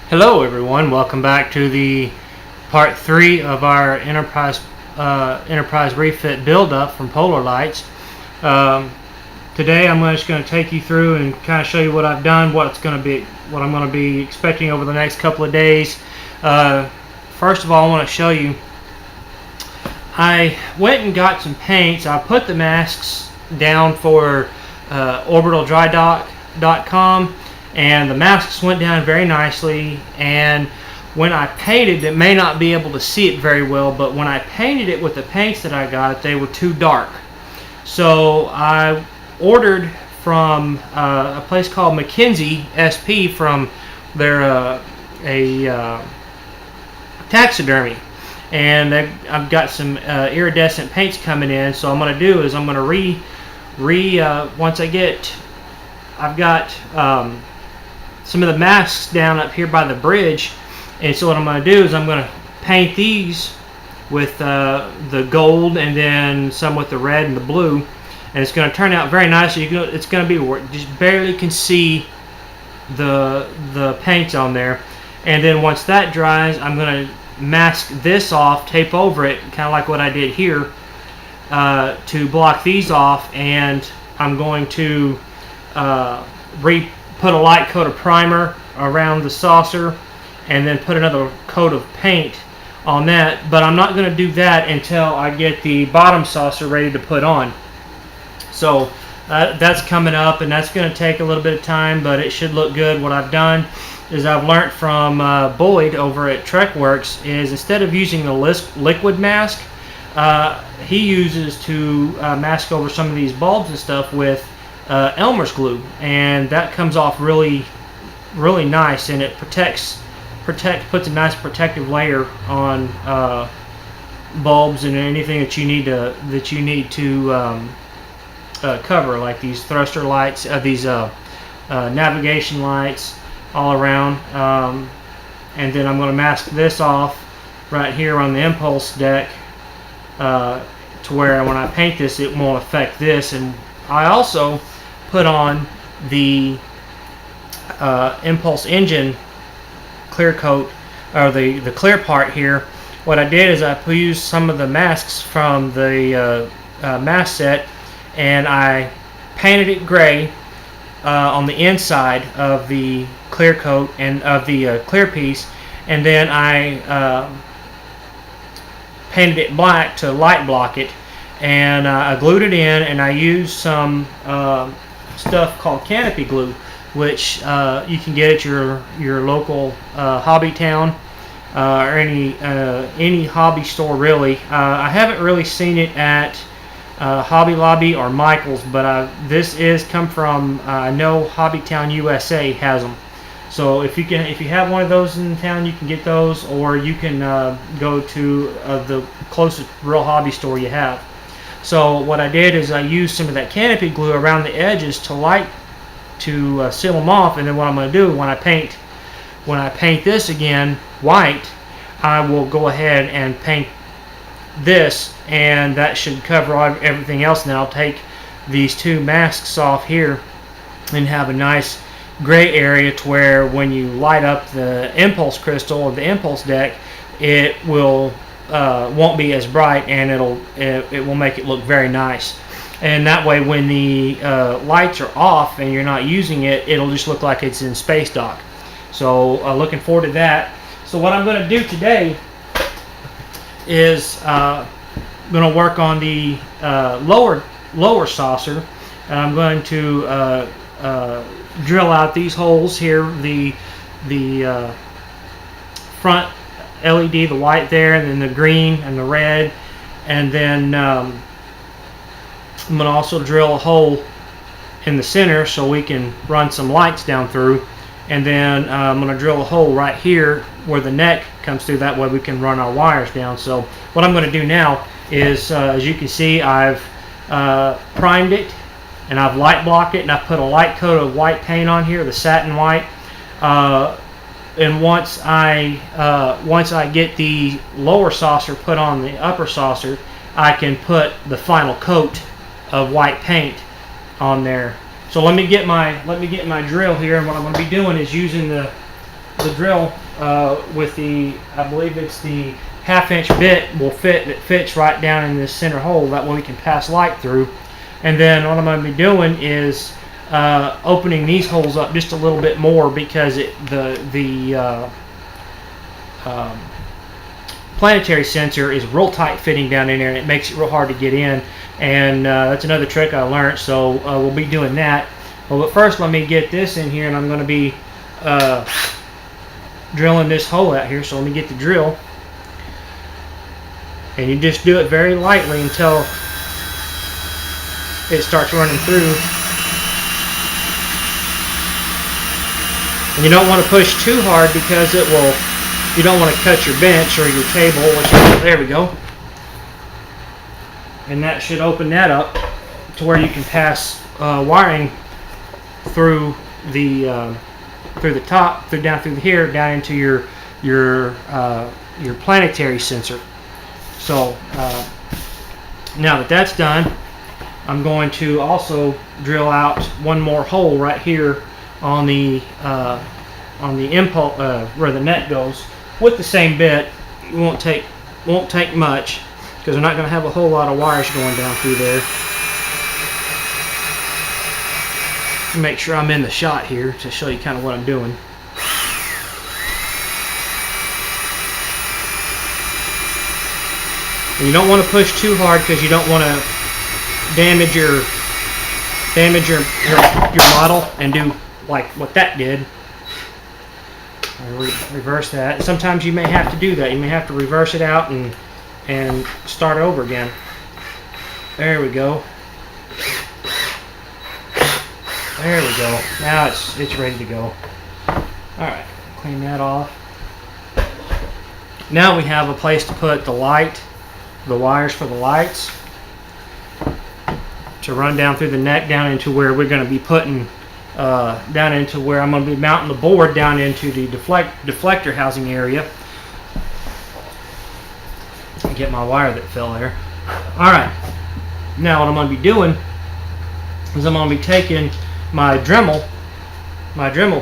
Hello everyone, welcome back to the part 3 of our Enterprise refit build-up from Polar Lights. Today I'm just going to take you through and kind of show you what I've done, what I'm going to be expecting over the next couple of days. First of all, I want to show you, I went and got some paints. I put the masks down for orbitaldrydock.com, and the masks went down very nicely, and when I painted, it may not be able to see it very well, but when I painted it with the paints that I got, they were too dark. So I ordered from a place called McKinsey SP from their taxidermy, and I've got some iridescent paints coming in. So I'm going to do is I'm going to once I've got some of the masks down up here by the bridge, and so what I'm going to do is I'm going to paint these with the gold and then some with the red and the blue, and it's going to turn out very nice. It's going to be where you just barely can see the paints on there, and then once that dries, I'm going to mask this off, tape over it, kind of like what I did here, to block these off, and I'm going to put a light coat of primer around the saucer and then put another coat of paint on that, but I'm not going to do that until I get the bottom saucer ready to put on. So that's coming up, and that's going to take a little bit of time, but it should look good. What I've done is I've learned from Boyd over at Trekworks is instead of using the liquid mask, he uses to mask over some of these bulbs and stuff with Elmer's glue, and that comes off really nice, and it puts a nice protective layer on bulbs and anything that you need to cover, like these thruster lights, these navigation lights all around, and then I'm going to mask this off right here on the impulse deck to where when I paint this it won't affect this. And I also put on the impulse engine clear coat, or the clear part here. What I did is I used some of the masks from the mask set, and I painted it gray on the inside of the clear coat and of the clear piece, and then I painted it black to light block it, and I glued it in, and I used some stuff called canopy glue, which you can get at your local hobby town or any hobby store really. I haven't really seen it at Hobby Lobby or Michael's, but this is come from I know Hobby Town USA has them. So if you have one of those in town, you can get those, or you can go to the closest real hobby store you have. So what I did is I used some of that canopy glue around the edges to seal them off, and then what I'm going to do when I paint this again white, I will go ahead and paint this, and that should cover everything else. And then I'll take these two masks off here and have a nice gray area to where when you light up the impulse crystal or the impulse deck, it will won't be as bright, and it will make it look very nice. And that way when the lights are off and you're not using it, it'll just look like it's in space dock. So looking forward to that. So what I'm going to do today is going to work on the lower saucer, and I'm going to drill out these holes here, the front LED, the white there, and then the green and the red, and then I'm going to also drill a hole in the center so we can run some lights down through, and then I'm going to drill a hole right here where the neck comes through. That way we can run our wires down. So what I'm going to do now is, as you can see, I've primed it, and I've light blocked it, and I've put a light coat of white paint on here, the satin white. And once I get the lower saucer put on the upper saucer, I can put the final coat of white paint on there. So let me get my drill here, and what I'm going to be doing is using the the drill with the, I believe it's the 1/2 inch bit will fit. It fits right down in this center hole. That way we can pass light through. And then what I'm going to be doing is opening these holes up just a little bit more, because the planetary sensor is real tight fitting down in there, and it makes it real hard to get in. And that's another trick I learned, so we'll be doing that. Well, but first let me get this in here, and I'm going to be drilling this hole out here. So let me get the drill, and you just do it very lightly until it starts running through. And you don't want to push too hard, because it will, you don't want to cut your bench or your table. There we go. And that should open that up to where you can pass wiring through the top, down through here, down into your planetary sensor. So now that that's done, I'm going to also drill out one more hole right here on the impulse where the net goes, with the same bit. It won't take much, because we're not going to have a whole lot of wires going down through there. Make sure I'm in the shot here to show you kind of what I'm doing. And you don't want to push too hard, because you don't want to damage your model and do like what that did. Reverse that. Sometimes you may have to do that. You may have to reverse it out and start over again. There we go. There we go. Now it's ready to go. Alright, clean that off. Now we have a place to put the wires for the lights, to run down through the neck down into where we're going to be putting down into where I'm going to be mounting the board down into the deflector housing area. Get my wire that fell there. Alright, now what I'm going to be doing is I'm going to be taking my Dremel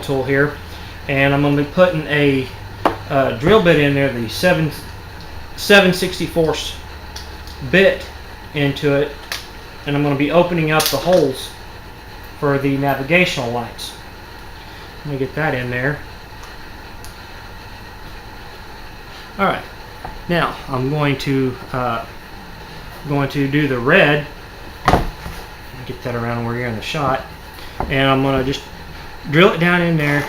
tool here, and I'm going to be putting a drill bit in there, the 7/64 bit into it, and I'm going to be opening up the holes for the navigational lights. Let me get that in there. Alright, now I'm going to do the red. Get that around where you're in the shot, and I'm going to just drill it down in there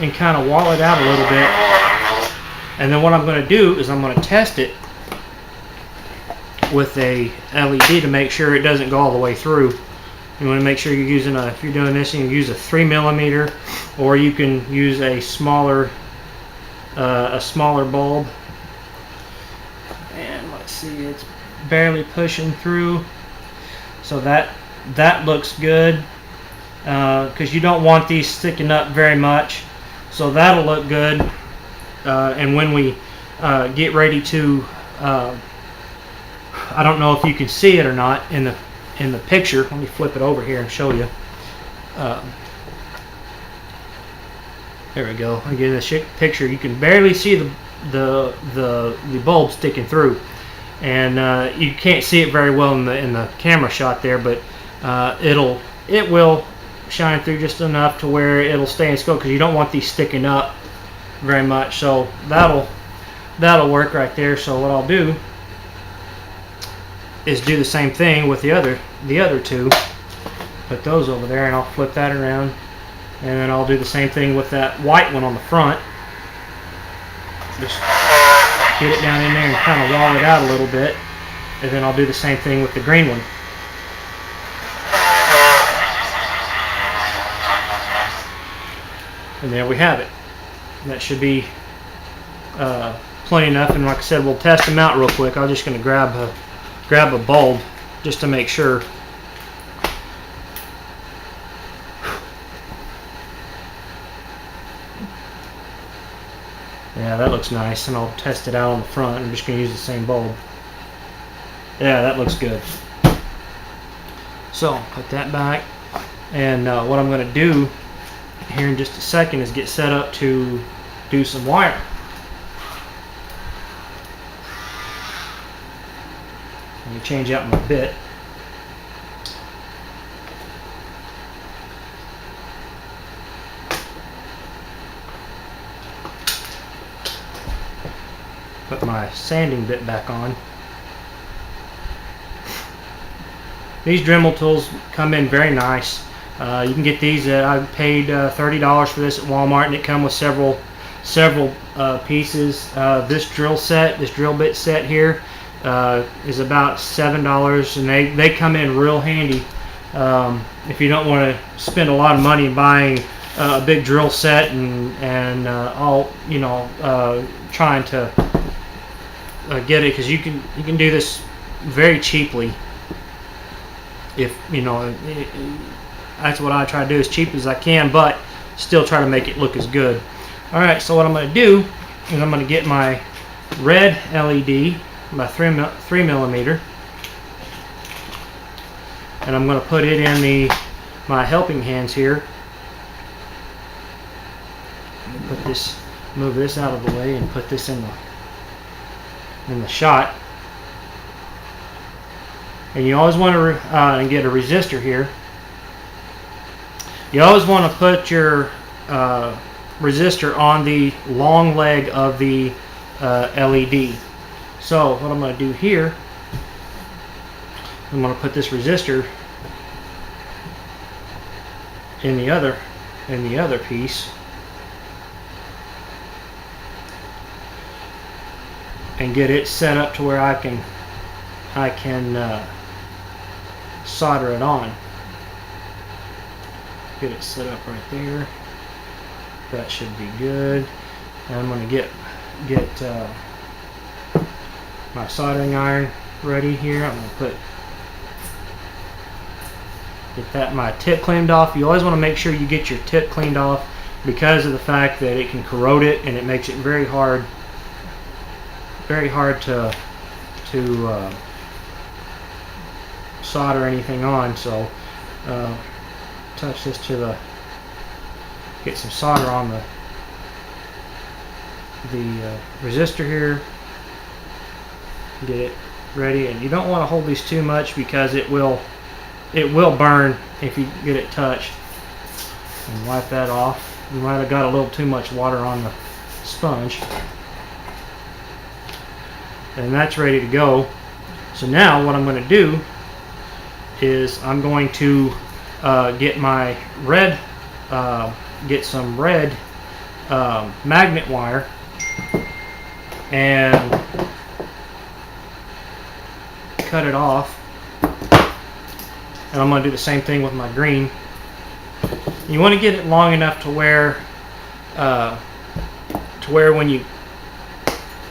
and kind of wall it out a little bit. And then what I'm going to do is I'm going to test it with a LED to make sure it doesn't go all the way through. You want to make sure you're using if you're doing this, you can use a 3mm, or you can use a smaller bulb. And let's see, it's barely pushing through, so that looks good, because you don't want these sticking up very much, so that'll look good. And when we get ready to, I don't know if you can see it or not in the picture. Let me flip it over here and show you. There we go. Again, the picture, you can barely see the bulb sticking through, and you can't see it very well in the camera shot there, but it will shine through just enough to where it'll stay in scope, because you don't want these sticking up very much. So that'll work right there. So what I'll do is do the same thing with the other two. Put those over there, and I'll flip that around, and then I'll do the same thing with that white one on the front. Just get it down in there and kind of wall it out a little bit, and then I'll do the same thing with the green one. And there we have it. That should be plenty enough. And like I said, we'll test them out real quick. I'm just going to grab a bulb just to make sure. Yeah, that looks nice, and I'll test it out on the front. I'm just going to use the same bulb. Yeah, that looks good. So put that back, and what I'm going to do here in just a second is get set up to do some wiring. Let me change out my bit. Put my sanding bit back on. These Dremel tools come in very nice. You can get these I paid $30 for this at Walmart, and it comes with several pieces. This drill bit set here is about $7, and they come in real handy if you don't want to spend a lot of money buying a big drill set and all, you know, trying to get it, because you can do this very cheaply. If you know, that's what I try to do, as cheap as I can, but still try to make it look as good. All right, so what I'm going to do is I'm going to get my red LED, my 3 millimeter, and I'm going to put it in my helping hands here. Put this, move this out of the way, and put this in the shot. And you always want to get a resistor here. You always want to put your resistor on the long leg of the LED. So what I'm going to do here, I'm going to put this resistor in the other piece, and get it set up to where I can solder it on. Get it set up right there. That should be good. And I'm going to get my soldering iron ready here. I'm going to get my tip cleaned off. You always want to make sure you get your tip cleaned off, because of the fact that it can corrode it, and it makes it very hard to solder anything on. So touch this to get some solder on the resistor here. Get it ready, and you don't want to hold these too much, because it will burn if you get it touched. And wipe that off. You might have got a little too much water on the sponge. And that's ready to go. So now what I'm going to do is I'm going to get some red magnet wire, and cut it off. And I'm going to do the same thing with my green. You want to get it long enough to where when you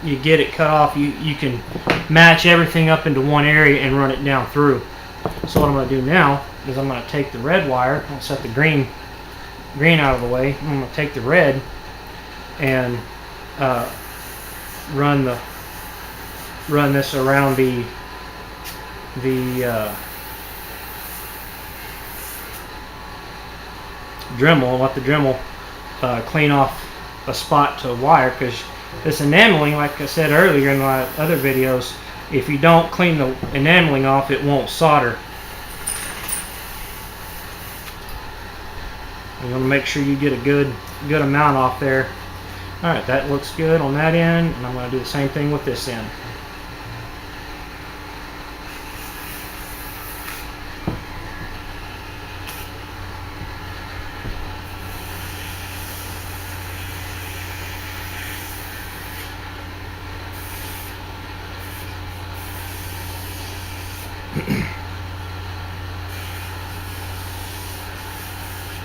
get it cut off, you can match everything up into one area and run it down through. So what I'm going to do now is I'm going to take the red wire. I'll set the green out of the way. I'm going to take the red and run this around the Dremel, and let the Dremel clean off a spot to wire, because this enameling, like I said earlier in my other videos, if you don't clean the enameling off, it won't solder. You want to make sure you get a good amount off there. Alright, that looks good on that end, and I'm going to do the same thing with this end.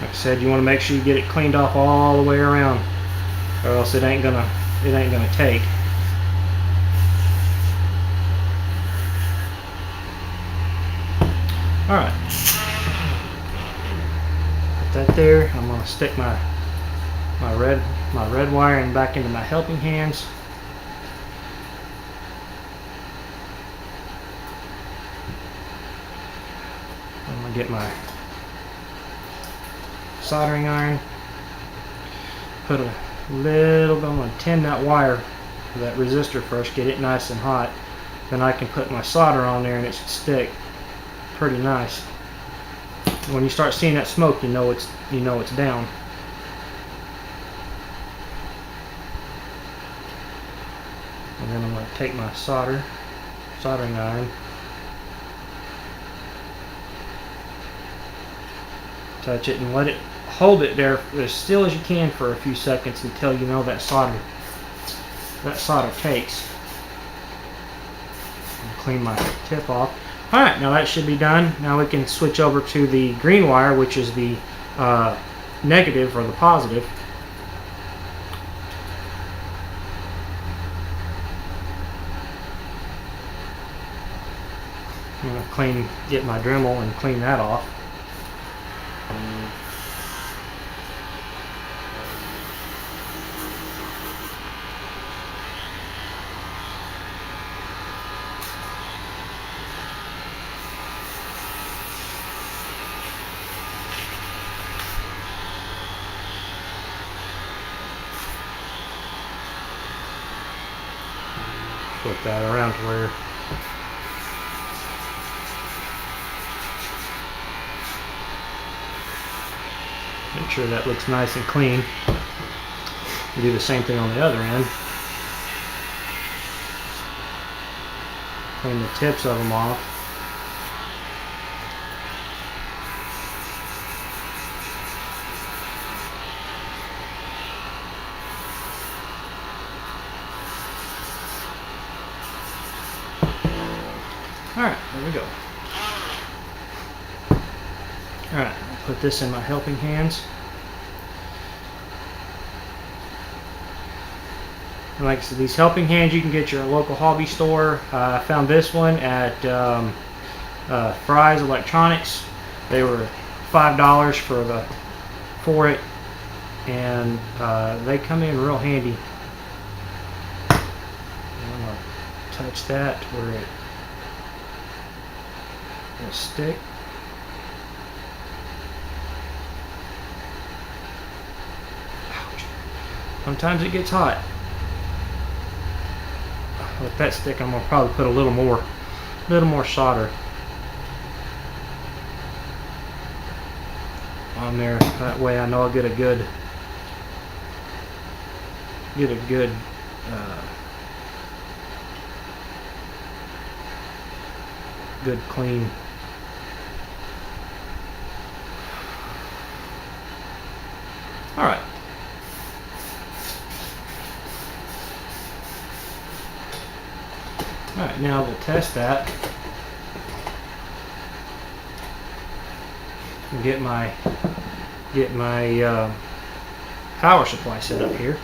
Like I said, you want to make sure you get it cleaned off all the way around, or else it ain't gonna take. All right, put that there. I'm gonna stick my red wiring back into my helping hands. I'm gonna get my soldering iron. put a little bit, I'm going to tin that wire, that resistor first, get it nice and hot. Then I can put my solder on there and it should stick pretty nice. When you start seeing that smoke, you know it's down. And then I'm going to take my soldering iron, touch it, and let it hold it there as still as you can for a few seconds until you know that solder takes. And clean my tip off. Alright, now that should be done. Now we can switch over to the green wire, which is the negative or the positive. I'm going to get my Dremel and clean that off. Flip that around to where make sure that looks nice and clean. We do the same thing on the other end. Clean the tips of them off. Alright, there we go. Alright, I'll put this in my helping hands. And like I said, these helping hands you can get your local hobby store. I found this one at Fry's Electronics. They were $5 for it, and they come in real handy. I'm going to touch that to where it will stick. Ouch. Sometimes it gets hot. With that stick, I'm gonna probably put a little more solder on there. That way, I know I'll get a good clean. All right. All right, now we'll test that and get my power supply set up here.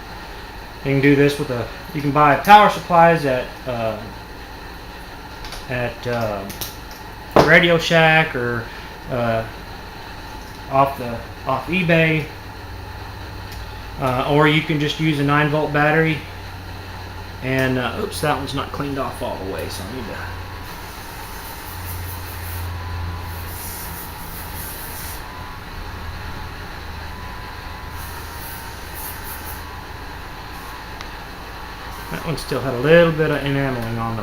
You can do this with you can buy power supplies at Radio Shack or off eBay, or you can just use a 9-volt battery. And oops, that one's not cleaned off all the way, so I need to. That one still had a little bit of enameling on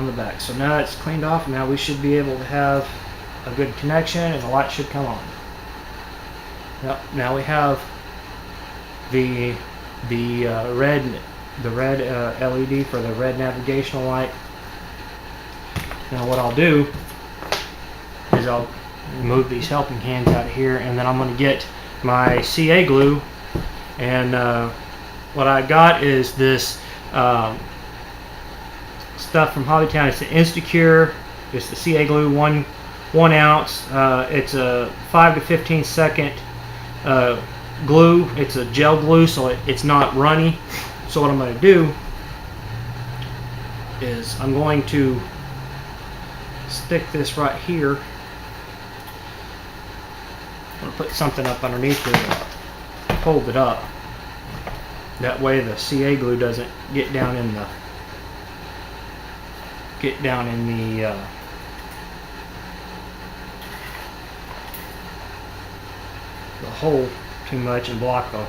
the back. So now it's cleaned off. Now we should be able to have a good connection, and the light should come on. Yep. Now we have the red LED for the red navigational light. Now what I'll do is I'll remove these helping hands out of here, and then I'm going to get my CA glue. And what I got is this stuff from Hobbytown. It's the Instacure. It's the CA glue, 1 ounce. It's a 5 to 15 second glue. It's a gel glue, so it's not runny. So what I'm going to do is I'm going to stick this right here. I'm going to put something up underneath it to hold it up. That way the CA glue doesn't get down in the hole too much and block the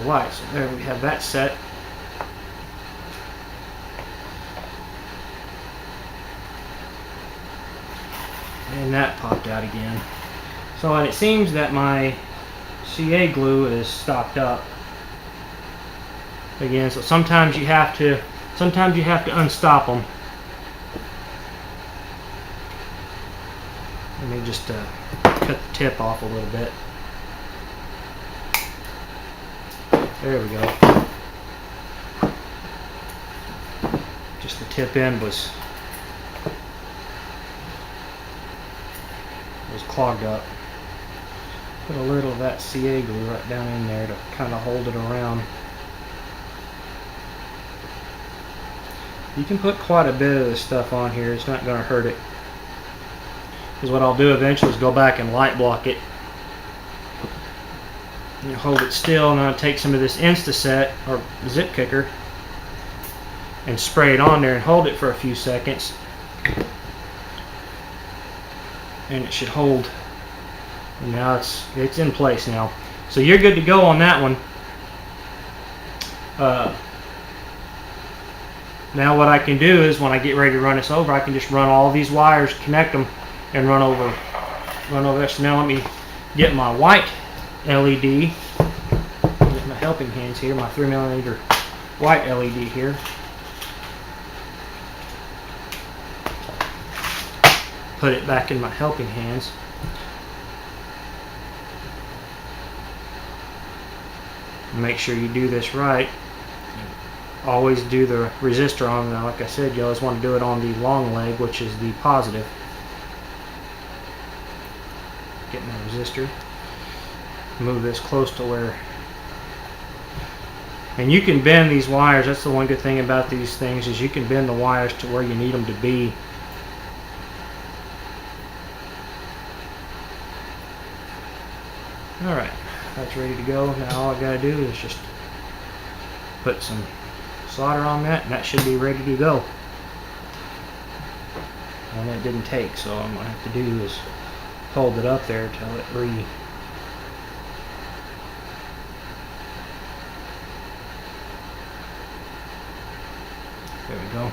light. So there we have that set. And that popped out again. So, and it seems that my CA glue is stocked up again. So sometimes you have to unstop them. Let me just cut the tip off a little bit. There we go. Just the tip end was clogged up. Put a little of that CA glue right down in there to kind of hold it around. You can put quite a bit of this stuff on here. It's not going to hurt it. Because what I'll do eventually is go back and light block it. And hold it still, and I'll take some of this Insta-Set or zip kicker and spray it on there and hold it for a few seconds. And it should hold. And now it's in place now. So you're good to go on that one. Now what I can do is when I get ready to run this over, I can just run all these wires, connect them, and run over this. So now let me get my white LED. Get my helping hands here, my 3mm white LED here. Put it back in my helping hands. Make sure you do this right. Always do the resistor on. Now, like I said, you always want to do it on the long leg, which is the positive. Get my resistor. Move this close to where. And you can bend these wires. That's the one good thing about these things, is you can bend the wires to where you need them to be. Alright, that's ready to go. Now all I gotta do is just put some solder on that, and that should be ready to go. And it didn't take, so what I'm gonna have to do is hold it up there till it There we go.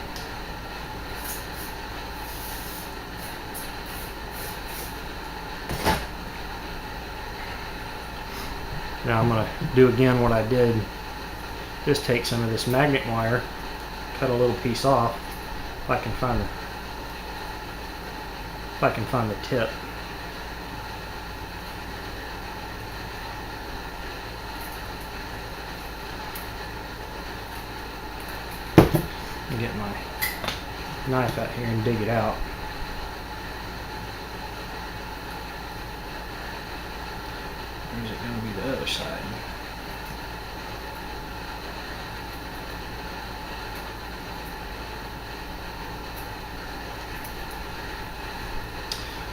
Now I'm going to do again what I did. Just take some of this magnet wire, cut a little piece off, if I can find the tip. And get my knife out here and dig it out. Or is it going to be the other side?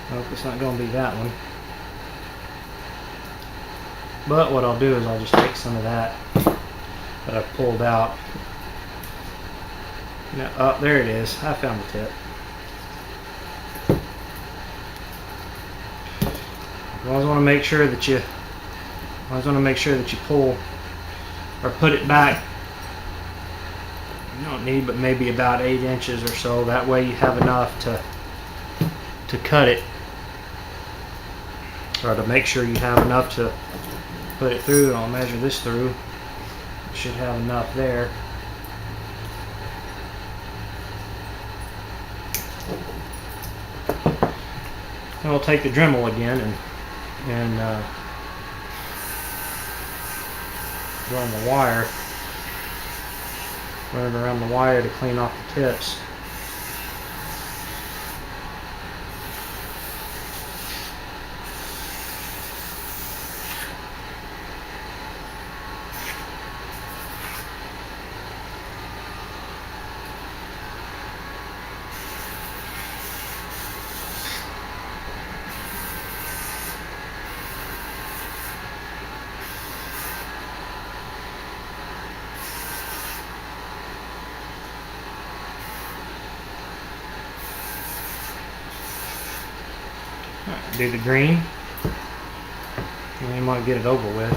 Nope, it's not going to be that one. But what I'll do is I'll just take some of that I've pulled out. Now, oh, there it is. I found the tip. You always want to make sure that you pull or put it back. You don't need but maybe about 8 inches or so. That way you have enough to cut it, or to make sure you have enough to put it through. And I'll measure this through. Should have enough there. And we'll take the Dremel again and run it around the wire to clean off the tips. Right, do the green. And you want to get it over with.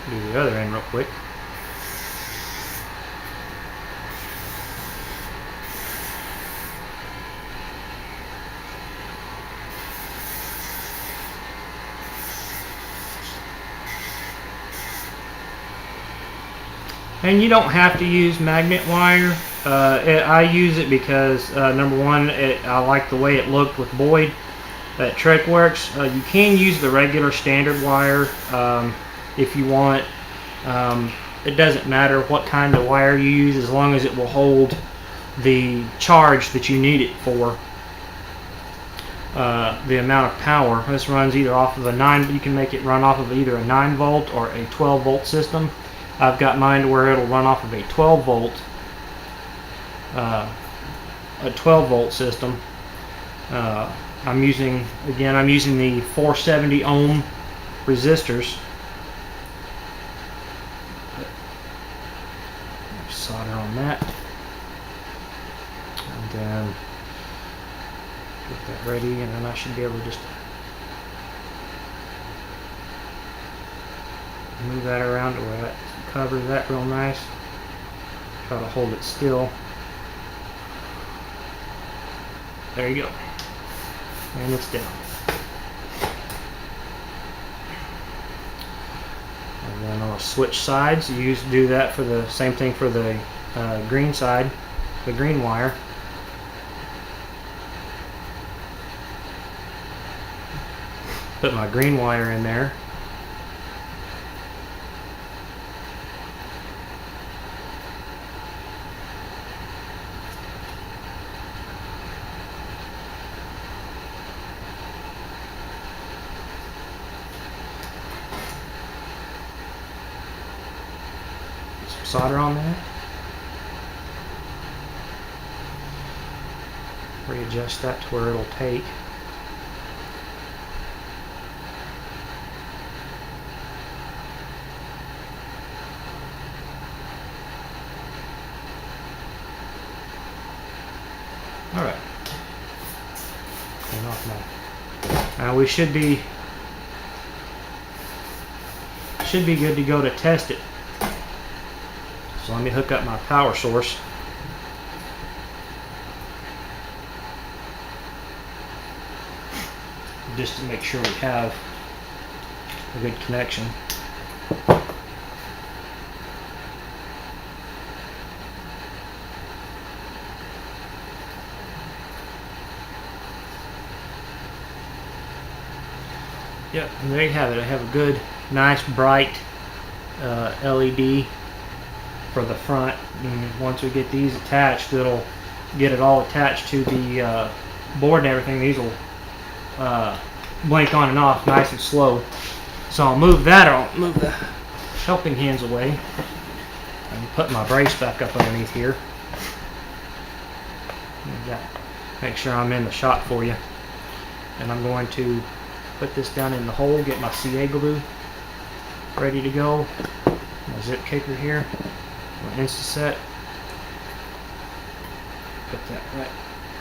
Do the other end real quick. And you don't have to use magnet wire. I use it because number one, I like the way it looked with Boyd at Trekworks. You can use the regular standard wire if you want. It doesn't matter what kind of wire you use as long as it will hold the charge that you need it for. The amount of power. This runs either off of a 9, you can make it run off of either a 9 volt or a 12 volt system. I've got mine to where it'll run off of a 12 volt system. I'm using the 470 ohm resistors. Solder on that, and then get that ready, and then I should be able to just move that around to where that covers that real nice. Try to hold it still. There you go. And it's down. And then I'll switch sides. You do that for the same thing for the green side, the green wire. Put my green wire in there. Solder on that. Readjust that to where it'll take. All right. Clean off now. Now we should be good to go to test it. So let me hook up my power source. Just to make sure we have a good connection. Yep, and there you have it. I have a good, nice, bright LED for the front, and once we get these attached, it'll get it all attached to the board and everything. These will blink on and off nice and slow. So I'll move that, or I'll move the helping hands away and put my brace back up underneath here. Make sure I'm in the shot for you. And I'm going to put this down in the hole, get my CA glue ready to go. My zip kicker here. My Insta-Set. Put that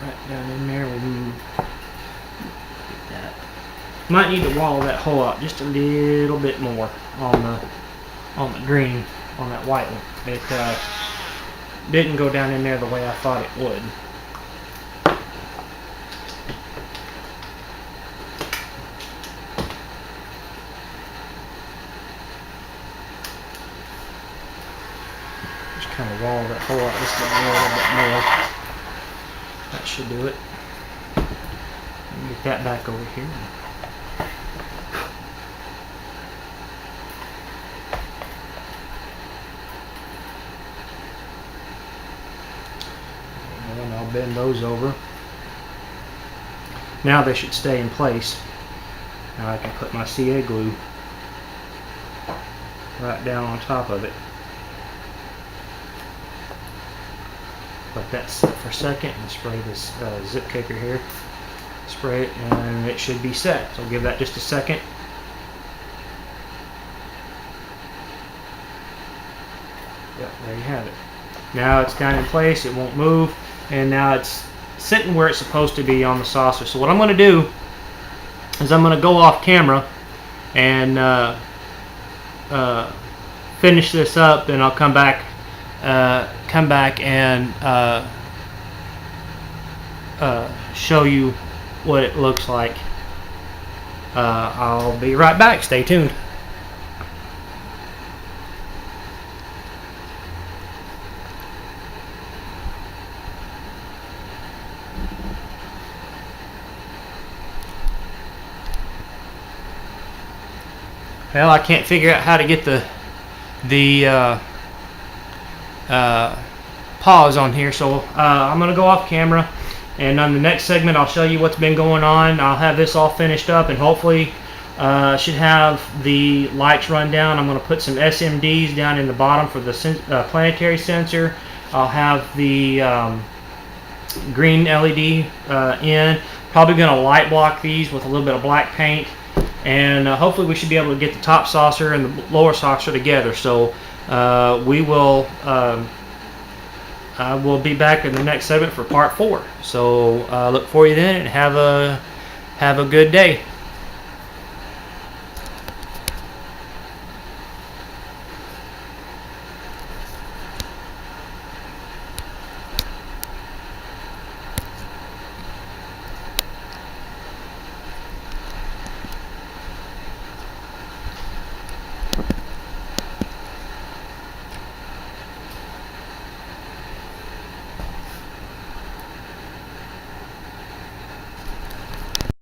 right down in there. We'll move. Get that. Might need to wall that hole out just a little bit more on the green, on that white one. It didn't go down in there the way I thought it would. Kind of wall that hole out just a little bit more. That should do it. Get that back over here. And I'll bend those over. Now they should stay in place. Now I can put my CA glue right down on top of it. Let that sit for a second and spray this zip caker here. Spray it and it should be set. So give that just a second. Yep, there you have it. Now it's down in place, it won't move, and now it's sitting where it's supposed to be on the saucer. So what I'm going to do is I'm going to go off camera and finish this up, then I'll come back and show you what it looks like. I'll be right back. Stay tuned. Well, I can't figure out how to get the pause on here, so I'm going to go off camera, and on the next segment I'll show you what's been going on. I'll have this all finished up, and hopefully should have the lights run down. I'm going to put some SMDs down in the bottom for the planetary sensor. I'll have the green LED in. Probably going to light block these with a little bit of black paint. And hopefully we should be able to get the top saucer and the lower saucer together. So I will be back in the next segment for part 4. So look for you then, and have a good day.